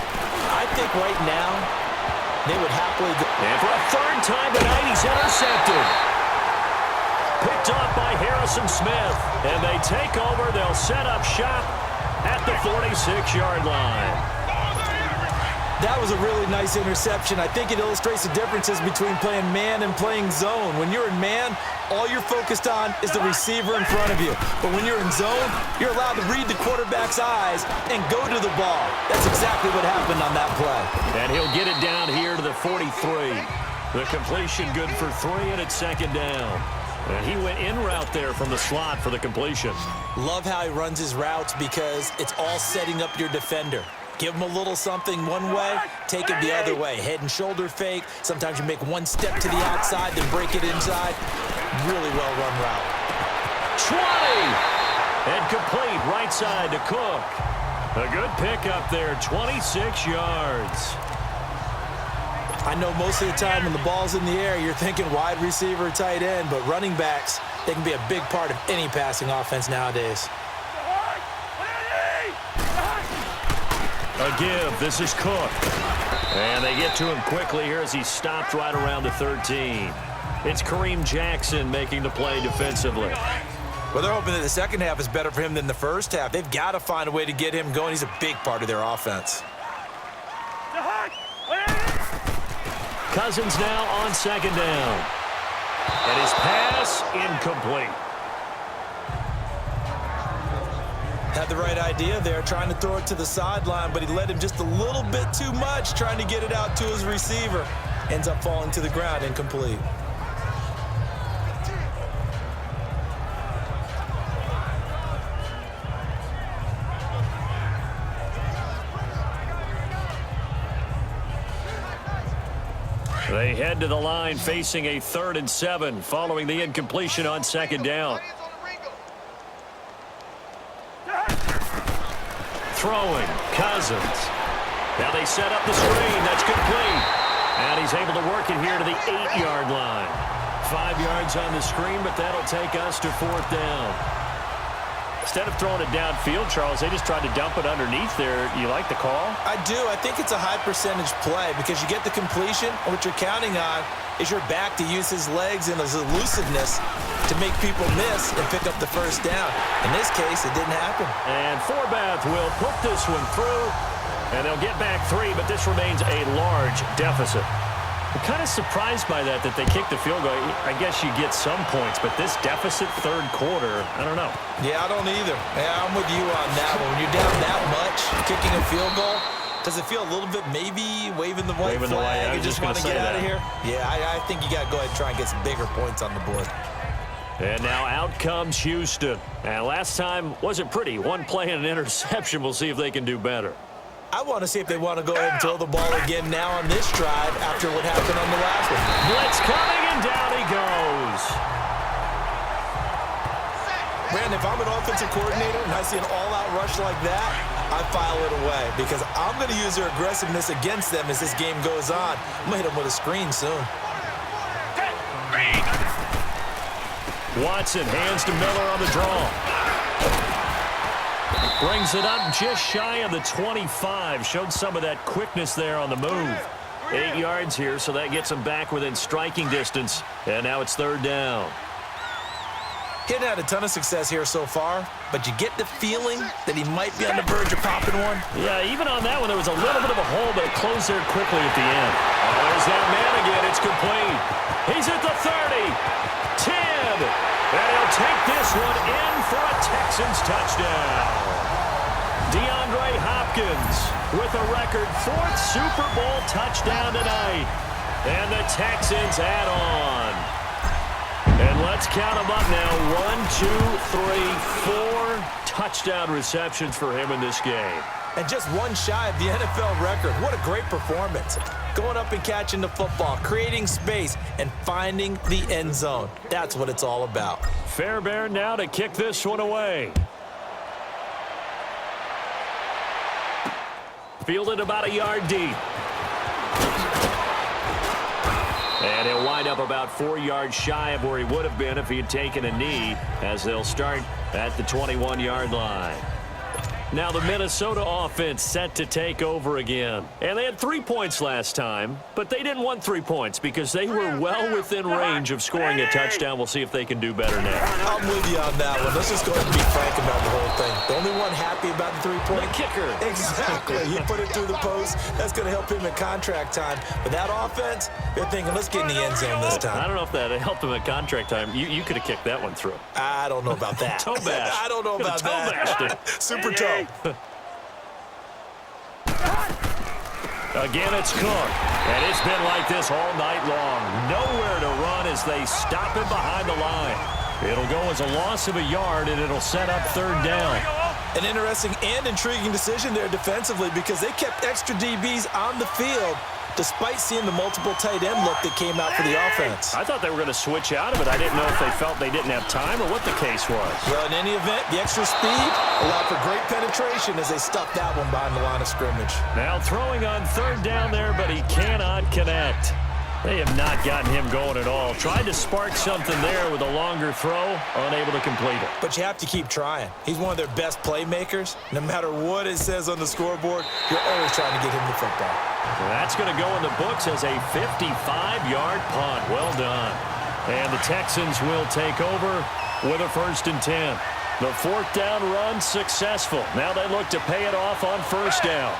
I think right now they would happily go. And for a third time tonight, he's intercepted. Picked off by Harrison Smith. And they take over. They'll set up shop at the 46-yard line. That was a really nice interception. I think it illustrates the differences between playing man and playing zone. When you're in man, all you're focused on is the receiver in front of you. But when you're in zone, you're allowed to read the quarterback's eyes and go to the ball. That's exactly what happened on that play. And he'll get it down here to the 43. The completion good for 3, and it's second down. And he went in route there from the slot for the completion. Love how he runs his routes because it's all setting up your defender. Give him a little something one way, take it the other way. Head and shoulder fake. Sometimes you make one step to the outside, then break it inside. Really well-run route. 20! And complete right side to Cook. A good pickup there, 26 yards. I know most of the time when the ball's in the air, you're thinking wide receiver, tight end, but running backs, they can be a big part of any passing offense nowadays. A give. This is Cook. And they get to him quickly here as he stopped right around the 13. It's Kareem Jackson making the play defensively. Well, they're hoping that the second half is better for him than the first half. They've got to find a way to get him going. He's a big part of their offense. Cousins now on second down. And his pass incomplete. Had the right idea there, trying to throw it to the sideline, but he led him just a little bit too much, trying to get it out to his receiver. Ends up falling to the ground, incomplete. They head to the line facing a 3rd and 7 following the incompletion on second down. Throwing, Cousins. Now they set up the screen. That's complete. And he's able to work it here to the 8-yard line. 5 yards on the screen, but that'll take us to 4th down. Instead of throwing it downfield, Charles, they just tried to dump it underneath there. You like the call? I do. I think it's a high percentage play because you get the completion, and what you're counting on is your back to use his legs and his elusiveness to make people miss and pick up the first down. In this case, it didn't happen. And Forbath will put this one through, and they'll get back 3, but this remains a large deficit. I'm kind of surprised by that they kicked the field goal. I guess you get some points, but this deficit 3rd quarter, I don't know. Yeah, I don't either. Yeah, I'm with you on that one. When you're down that much, kicking a field goal, does it feel a little bit maybe waving the white flag and just want to get out of here? Yeah, I think you got to go ahead and try and get some bigger points on the board. And now out comes Houston. And last time wasn't pretty. One play and an interception. We'll see if they can do better. I want to see if they want to go ahead and throw the ball again now on this drive after what happened on the last one. Blitz coming, and down he goes. Brandon, if I'm an offensive coordinator and I see an all-out rush like that, I file it away because I'm going to use their aggressiveness against them as this game goes on. I'm going to hit them with a screen soon. Watson hands to Miller on the draw. Brings it up just shy of the 25. Showed some of that quickness there on the move. 8 yards here, so that gets him back within striking distance. And now it's 3rd down. He hadn't had a ton of success here so far, but you get the feeling that he might be on the verge of popping one. Yeah, even on that one, there was a little bit of a hole, but it closed there quickly at the end. There's that man again. It's complete. He's at the 30. 10. And he'll take this one in for a Texans touchdown. DeAndre Hopkins with a record 4th Super Bowl touchdown tonight. And the Texans add on. And let's count them up now. 1, 2, 3, 4 touchdown receptions for him in this game. And just one shy of the NFL record. What a great performance. Going up and catching the football, creating space, and finding the end zone. That's what it's all about. Fairbairn now to kick this one away. Fielded about a yard deep. And he'll wind up about 4 yards shy of where he would have been if he had taken a knee, as they'll start at the 21-yard line. Now the Minnesota offense set to take over again. And they had 3 points last time, but they didn't want 3 points because they were well within range of scoring a touchdown. We'll see if they can do better now. I'm with you on that one. Let's just go ahead and be frank about the whole thing. The only one happy about the three-point kicker. Exactly. He put it through the post. That's going to help him in contract time. But that offense, they're thinking, let's get in the end zone this time. I don't know if that helped him at contract time. You could have kicked that one through. I don't know about that. Toe bash. I don't know about that. Super toe. Again, it's Cook. And it's been like this all night long. Nowhere to run as they stop him behind the line. It'll go as a loss of a yard, and it'll set up third down. An interesting and intriguing decision there defensively because they kept extra DBs on the field despite seeing the multiple tight end look that came out for the offense. I thought they were going to switch out of it. I didn't know if they felt they didn't have time or what the case was. Well, in any event, the extra speed allowed for great penetration as they stuck that one behind the line of scrimmage. Now throwing on third down there, but he cannot connect. They have not gotten him going at all. Tried to spark something there with a longer throw, unable to complete it. But you have to keep trying. He's one of their best playmakers. No matter what it says on the scoreboard, you're always trying to get him the football. That's going to go in the books as a 55-yard punt. Well done. And the Texans will take over with a 1st and 10. The 4th down run successful. Now they look to pay it off on 1st down.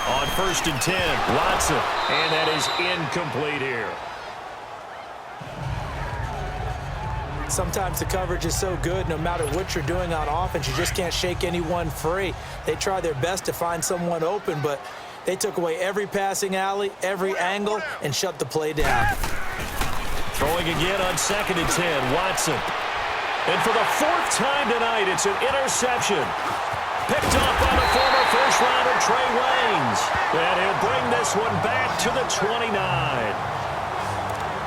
On 1st and 10, Watson. And that is incomplete here. Sometimes the coverage is so good, no matter what you're doing on offense, you just can't shake anyone free. They try their best to find someone open, but they took away every passing alley, every angle, and shut the play down. Throwing again on 2nd and 10, Watson. And for the 4th time tonight, it's an interception. Picked up by the former first-rounder Trey Waynes. And he'll bring this one back to the 29.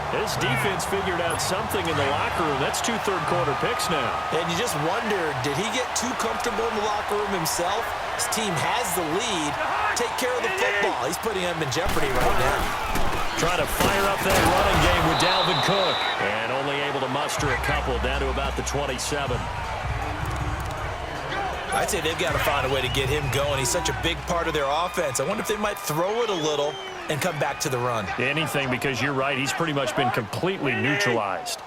This defense figured out something in the locker room. That's 2 third-quarter picks now. And you just wonder, did he get too comfortable in the locker room himself? His team has the lead. Take care of the football. He's putting them in jeopardy right now. Trying to fire up that running game with Dalvin Cook. And only able to muster a couple down to about the 27. I'd say they've got to find a way to get him going. He's such a big part of their offense. I wonder if they might throw it a little and come back to the run. Anything, because you're right. He's pretty much been completely neutralized.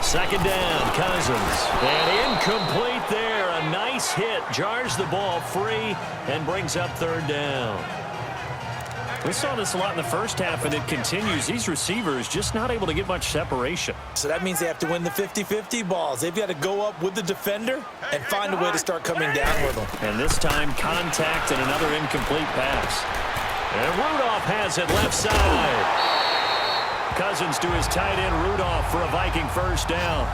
Second down, Cousins. And incomplete there. A nice hit. Jars the ball free and brings up third down. We saw this a lot in the first half, and it continues. These receivers just not able to get much separation. So that means they have to win the 50-50 balls. They've got to go up with the defender and find a way to start coming down with them. And this time, contact and another incomplete pass. And Rudolph has it left side. Cousins to his tight end, Rudolph, for a Viking 1st down.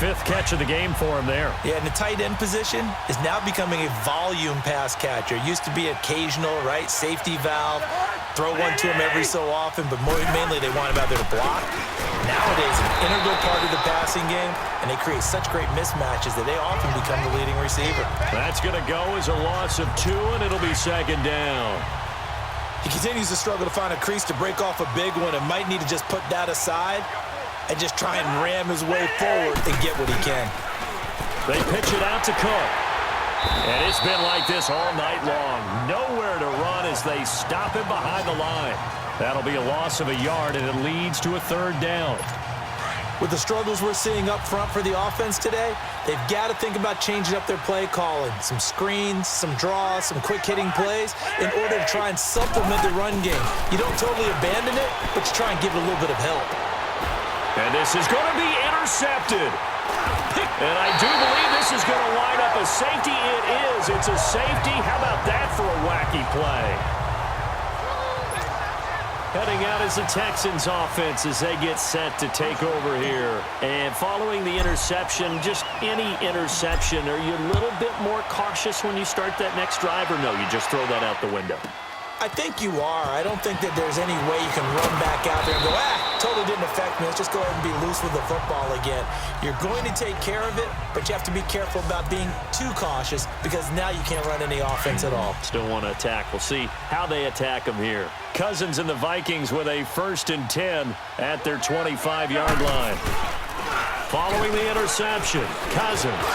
5th catch of the game for him there. Yeah, and the tight end position is now becoming a volume pass catcher. It used to be occasional, right? Safety valve. Throw one to him every so often, but mainly they want him out there to block. Nowadays, an integral part of the passing game, and they create such great mismatches that they often become the leading receiver. That's going to go as a loss of 2, and it'll be 2nd down. He continues to struggle to find a crease to break off a big one and might need to just put that aside and just try and ram his way forward and get what he can. They pitch it out to Cook. And it's been like this all night long. Nowhere to run as they stop him behind the line. That'll be a loss of a yard, and it leads to a 3rd down. With the struggles we're seeing up front for the offense today, they've got to think about changing up their play calling. Some screens, some draws, some quick-hitting plays in order to try and supplement the run game. You don't totally abandon it, but you try and give it a little bit of help. And this is going to be intercepted. And I do believe this is going to line up a safety. It is. It's a safety. How about that for a wacky play? Heading out is the Texans offense as they get set to take over here. And following the interception, just any interception, are you a little bit more cautious when you start that next drive, or no, you just throw that out the window? I think you are. I don't think that there's any way you can run back out there and go, totally didn't affect man. Let's just go ahead and be loose with the football again. You're going to take care of it, but you have to be careful about being too cautious because now you can't run any offense at all. Still want to attack. We'll see how they attack them here. Cousins and the Vikings with a 1st and 10 at their 25-yard line. Following the interception, Cousins.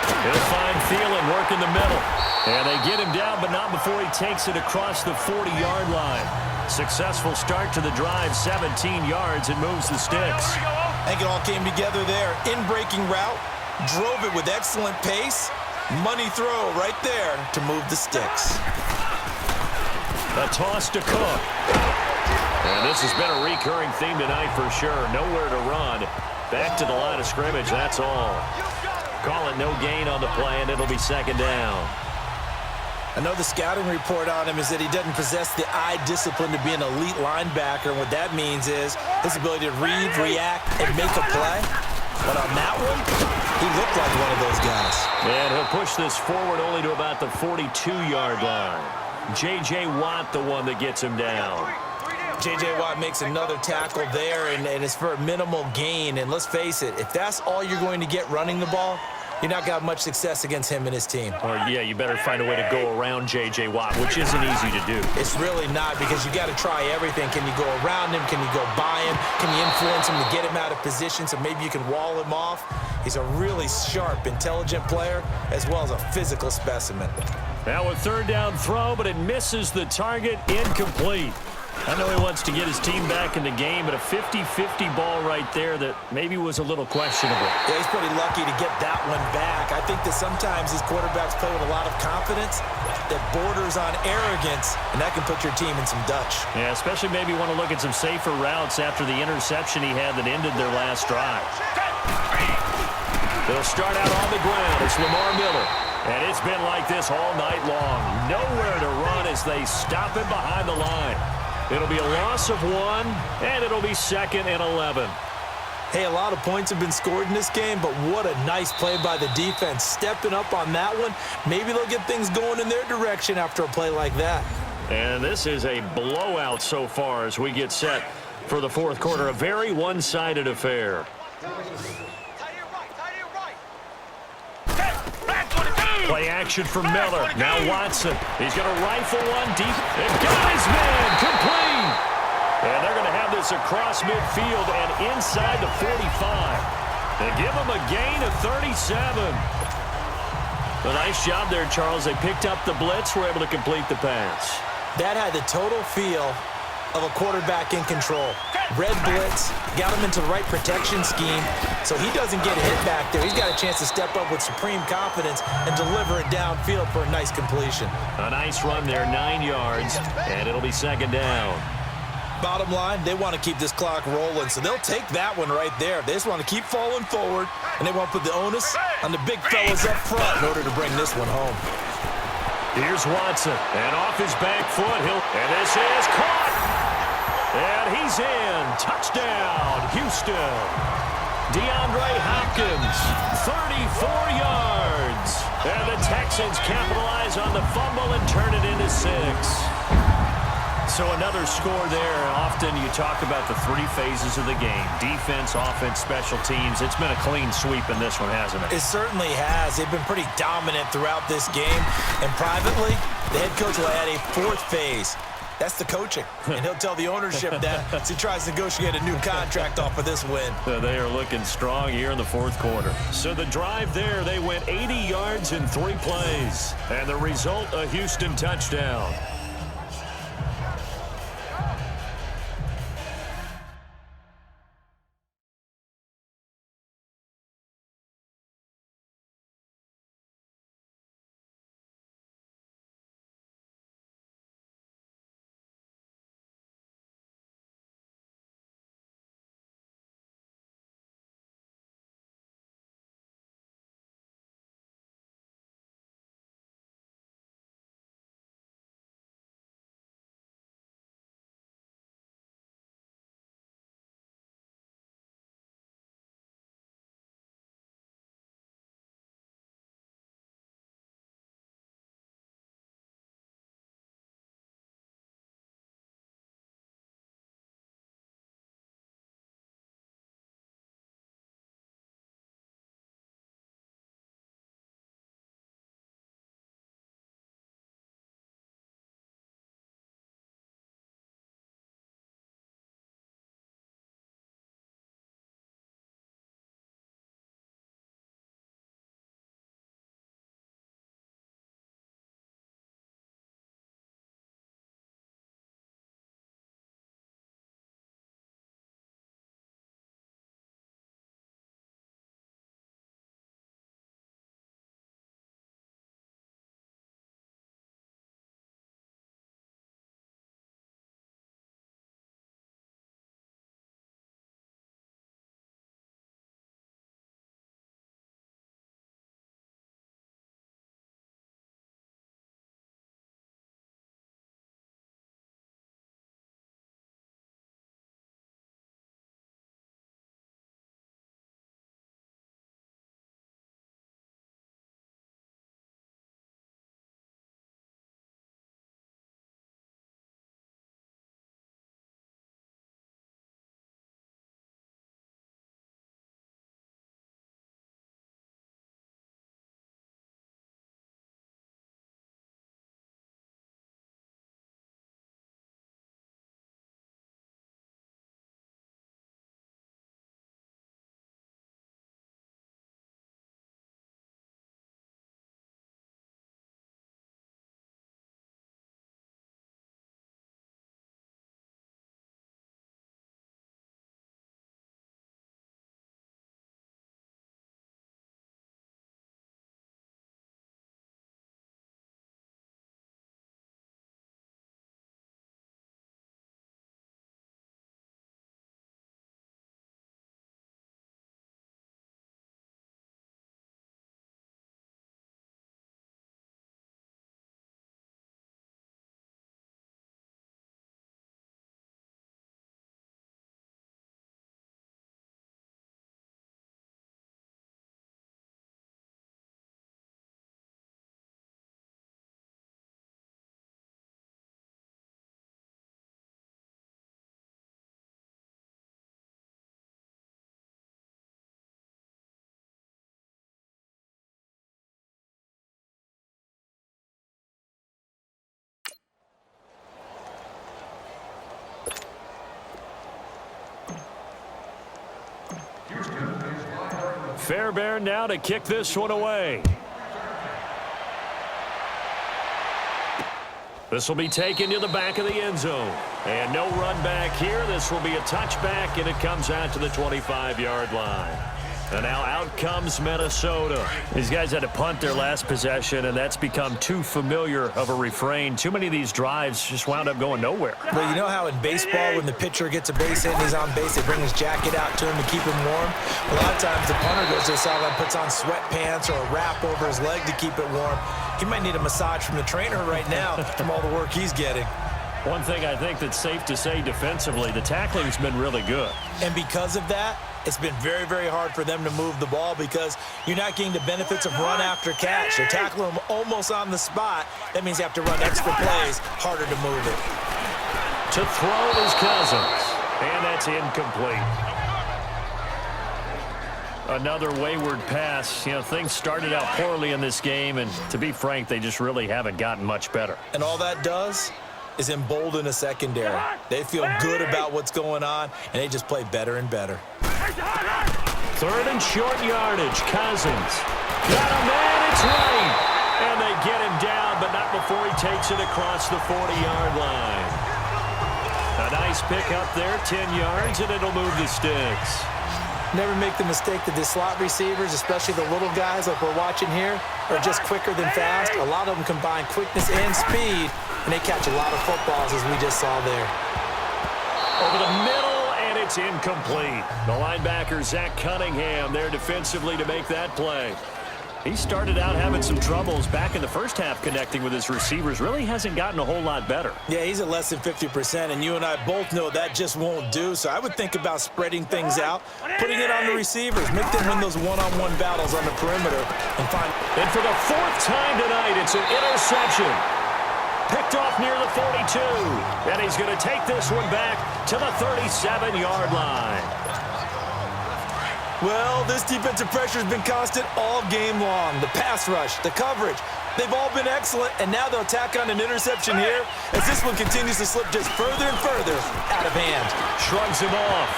He'll find Thielen working the middle. And they get him down, but not before he takes it across the 40-yard line. Successful start to the drive, 17 yards, and moves the sticks. I think it all came together there. In-breaking route, drove it with excellent pace. Money throw right there to move the sticks. A toss to Cook. And this has been a recurring theme tonight for sure. Nowhere to run. Back to the line of scrimmage, that's all. Call it no gain on the play, and it'll be 2nd down. I know the scouting report on him is that he doesn't possess the eye discipline to be an elite linebacker. And what that means is his ability to read, react, and make a play. But on that one, he looked like one of those guys. And he'll push this forward only to about the 42-yard line. J.J. Watt, the one that gets him down. J.J. Watt makes another tackle there, and it's for a minimal gain. And let's face it, if that's all you're going to get running the ball, you're not got much success against him and his team. Or, yeah, you better find a way to go around J.J. Watt, which isn't easy to do. It's really not because you got to try everything. Can you go around him? Can you go by him? Can you influence him to get him out of position so maybe you can wall him off? He's a really sharp, intelligent player as well as a physical specimen. Now a 3rd down throw, but it misses the target, incomplete. I know he wants to get his team back in the game, but a 50-50 ball right there that maybe was a little questionable. Yeah, he's pretty lucky to get that one back. I think that sometimes these quarterbacks play with a lot of confidence that borders on arrogance, and that can put your team in some Dutch. Yeah, especially maybe want to look at some safer routes after the interception he had that ended their last drive. They'll start out on the ground. It's Lamar Miller. And it's been like this all night long. Nowhere to run as they stop him behind the line. It'll be a loss of 1, and it'll be 2nd and 11. Hey, a lot of points have been scored in this game, but what a nice play by the defense. Stepping up on that one, maybe they'll get things going in their direction after a play like that. And this is a blowout so far as we get set for the 4th quarter. A very one-sided affair. Play action for Miller. Now Watson. He's going to rifle one deep. And got his man. Complete. And they're going to have this across midfield and inside the 45. They give him a gain of 37. A nice job there, Charles. They picked up the blitz, were able to complete the pass. That had the total feel of a quarterback in control. Red blitz, got him into the right protection scheme, so he doesn't get hit back there. He's got a chance to step up with supreme confidence and deliver it downfield for a nice completion. A nice run there, 9 yards, and it'll be 2nd down. Bottom line, they want to keep this clock rolling, so they'll take that one right there. They just want to keep falling forward, and they want to put the onus on the big fellas up front in order to bring this one home. Here's Watson, and off his back foot, and this is caught. And he's in. Touchdown, Houston. DeAndre Hopkins, 34 yards. And the Texans capitalize on the fumble and turn it into 6. So another score there. Often you talk about the 3 phases of the game. Defense, offense, special teams. It's been a clean sweep in this one, hasn't it? It certainly has. They've been pretty dominant throughout this game. And privately, the head coach will add a 4th phase. That's the coaching, and he'll tell the ownership that as he tries to negotiate a new contract off of this win. They are looking strong here in the 4th quarter. So the drive there, they went 80 yards in 3 plays, and the result, a Houston touchdown. Fairbairn now to kick this one away. This will be taken to the back of the end zone. And no run back here. This will be a touchback, and it comes out to the 25-yard line. And now out comes Minnesota. These guys had to punt their last possession, and that's become too familiar of a refrain. Too many of these drives just wound up going nowhere. But you know how in baseball, when the pitcher gets a base hit and he's on base, they bring his jacket out to him to keep him warm? A lot of times the punter goes to the sideline, puts on sweatpants or a wrap over his leg to keep it warm. He might need a massage from the trainer right now from all the work he's getting. One thing I think that's safe to say defensively, the tackling's been really good. And because of that, it's been very, very hard for them to move the ball because you're not getting the benefits of run after catch. They're tackling them almost on the spot. That means you have to run extra plays, harder to move it. To throw is Cousins, and that's incomplete. Another wayward pass. You know, things started out poorly in this game, and to be frank, they just really haven't gotten much better. And all that does is embolden a secondary. They feel good about what's going on, and they just play better and better. Third and short yardage. Cousins. Got a man. It's right. And they get him down, but not before he takes it across the 40-yard line. A nice pick up there, 10 yards, and it'll move the sticks. Never make the mistake that the slot receivers, especially the little guys like we're watching here, are just quicker than fast. A lot of them combine quickness and speed, and they catch a lot of footballs, as we just saw there. Over the middle, and it's incomplete. The linebacker, Zach Cunningham, there defensively to make that play. He started out having some troubles back in the first half connecting with his receivers. Really hasn't gotten a whole lot better. Yeah, he's at less than 50%, and you and I both know that just won't do. So I would think about spreading things out, putting it on the receivers, make them win those one-on-one battles on the perimeter, and find. And for the fourth time tonight, it's an interception. Picked off near the 42. And he's going to take this one back to the 37-yard line. Well, this defensive pressure has been constant all game long. The pass rush, the coverage, they've all been excellent, and now they'll tack on an interception here as this one continues to slip just further and further out of hand. Shrugs him off.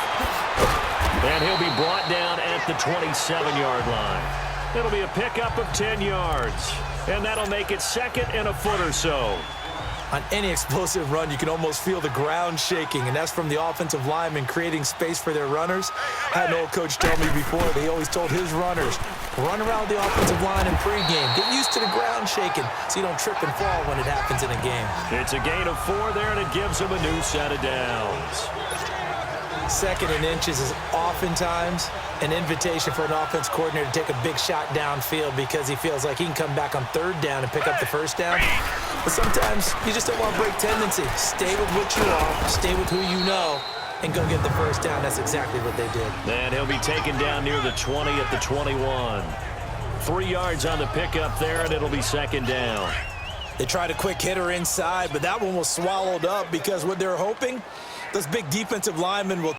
And he'll be brought down at the 27-yard line. It'll be a pickup of 10 yards, and that'll make it second and a foot or so. On any explosive run, you can almost feel the ground shaking, and that's from the offensive linemen creating space for their runners. I had an old coach tell me before, they always told his runners, run around the offensive line in pregame. Get used to the ground shaking so you don't trip and fall when it happens in a game. It's a gain of 4 there, and it gives them a new set of downs. Second and inches is oftentimes an invitation for an offense coordinator to take a big shot downfield because he feels like he can come back on third down and pick up the first down. But sometimes you just don't want to break tendency. Stay with what you are, stay with who you know, and go get the first down. That's exactly what they did. And he'll be taken down near the 20 at the 21. 3 yards on the pickup there, and it'll be second down. They tried a quick hitter inside, but that one was swallowed up because what they're hoping, those big defensive linemen will